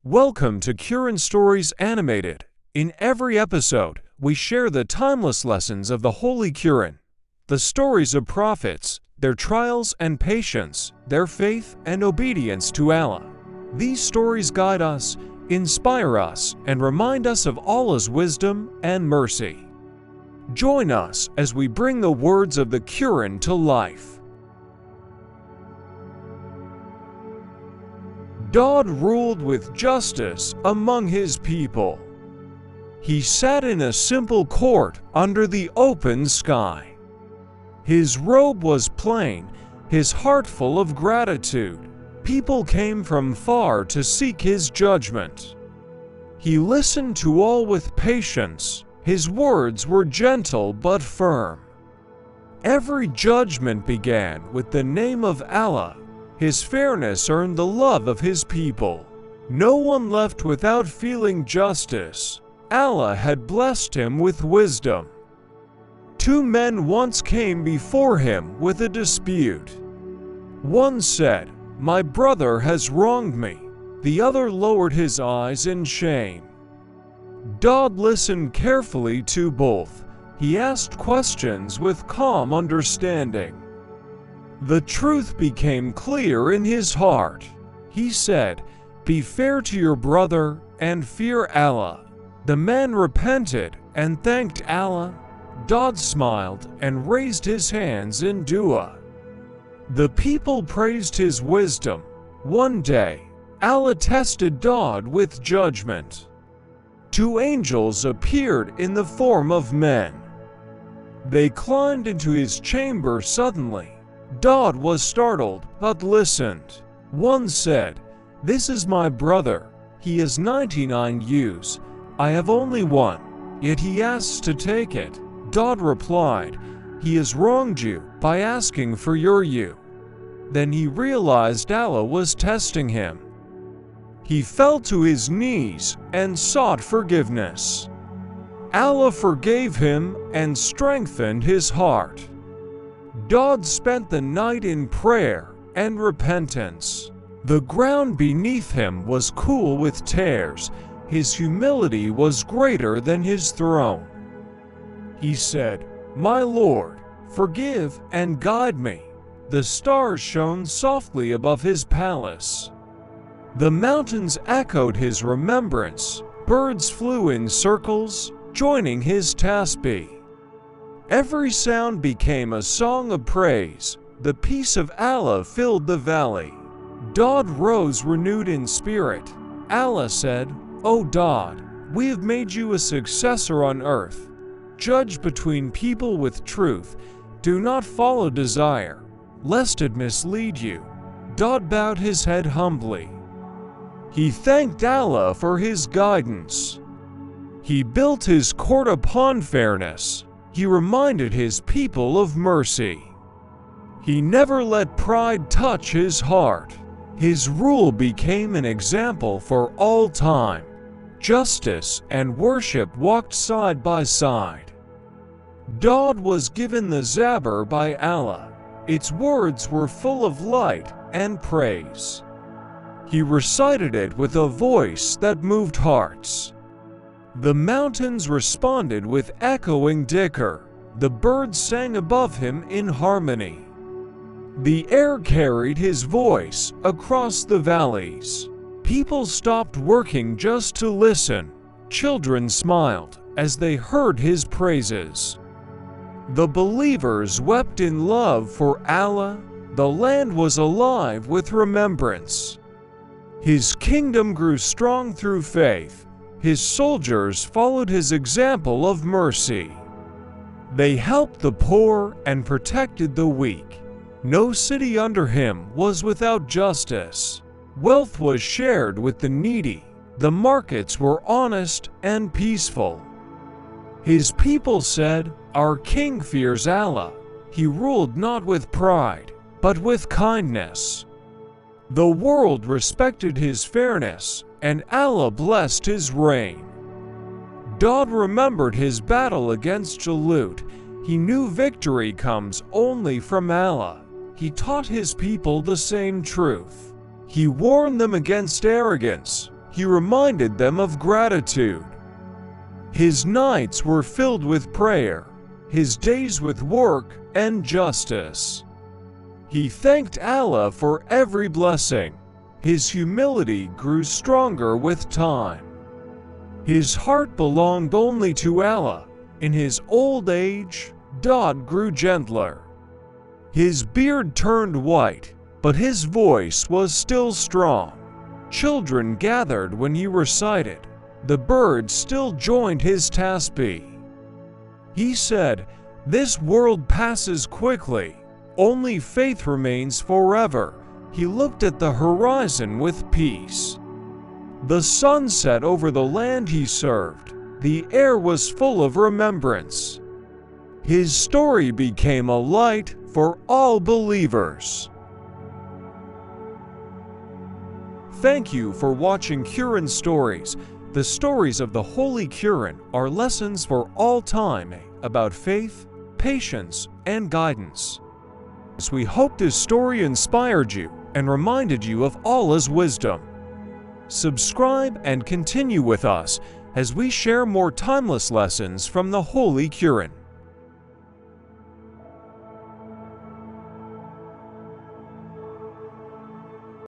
Welcome to Quran Stories Animated. In every episode, we share the timeless lessons of the Holy Quran, the stories of prophets, their trials and patience, their faith and obedience to Allah. These stories guide us, inspire us, and remind us of Allah's wisdom and mercy. Join us as we bring the words of the Quran to life. Dawud ruled with justice among his people. He sat in a simple court under the open sky. His robe was plain, his heart full of gratitude. People came from far to seek his judgment. He listened to all with patience. His words were gentle but firm. Every judgment began with the name of Allah. His fairness earned the love of his people. No one left without feeling justice. Allah had blessed him with wisdom. Two men once came before him with a dispute. One said, "My brother has wronged me." The other lowered his eyes in shame. Dawud listened carefully to both. He asked questions with calm understanding. The truth became clear in his heart. He said, "Be fair to your brother and fear Allah." The man repented and thanked Allah. Dawud smiled and raised his hands in dua. The people praised his wisdom. One day, Allah tested Dawud with judgment. Two angels appeared in the form of men. They climbed into his chamber suddenly. Dawud was startled, but listened. One said, "This is my brother. He has 99 ewes. I have only one, yet he asks to take it." Dawud replied, "He has wronged you by asking for your ewe." Then he realized Allah was testing him. He fell to his knees and sought forgiveness. Allah forgave him and strengthened his heart. Dawud spent the night in prayer and repentance. The ground beneath him was cool with tears. His humility was greater than his throne. He said, "My Lord, forgive and guide me." The stars shone softly above his palace. The mountains echoed his remembrance. Birds flew in circles, joining his tasbeeh. Every sound became a song of praise. The peace of Allah filled the valley. Dawud rose renewed in spirit. Allah said, "O Dawud, we have made you a successor on earth. Judge between people with truth. Do not follow desire, lest it mislead you." Dawud bowed his head humbly. He thanked Allah for his guidance. He built his court upon fairness. He reminded his people of mercy. He never let pride touch his heart. His rule became an example for all time. Justice and worship walked side by side. Dawud was given the Zabur by Allah. Its words were full of light and praise. He recited it with a voice that moved hearts. The mountains responded with echoing dhikr. The birds sang above him in harmony. The air carried his voice across the valleys. People stopped working just to listen. Children smiled as they heard his praises. The believers wept in love for Allah. The land was alive with remembrance. His kingdom grew strong through faith. His soldiers followed his example of mercy. They helped the poor and protected the weak. No city under him was without justice. Wealth was shared with the needy. The markets were honest and peaceful. His people said, "Our king fears Allah." He ruled not with pride, but with kindness. The world respected his fairness, and Allah blessed his reign. Dawud remembered his battle against Jalut. He knew victory comes only from Allah. He taught his people the same truth. He warned them against arrogance. he reminded them of gratitude. His nights were filled with prayer, his days with work and justice. He thanked Allah for every blessing. His humility grew stronger with time. His heart belonged only to Allah. In his old age, Dawud grew gentler. His beard turned white, but his voice was still strong. Children gathered when he recited. The birds still joined his tasbeeh. He said, "This world passes quickly. Only faith remains forever." He looked at the horizon with peace. The sun set over the land he served. The air was full of remembrance. His story became a light for all believers. Thank you for watching Quran Stories. The stories of the Holy Quran are lessons for all time about faith, patience, and guidance. We hope this story inspired you and reminded you of Allah's wisdom. Subscribe and continue with us as we share more timeless lessons from the Holy Quran.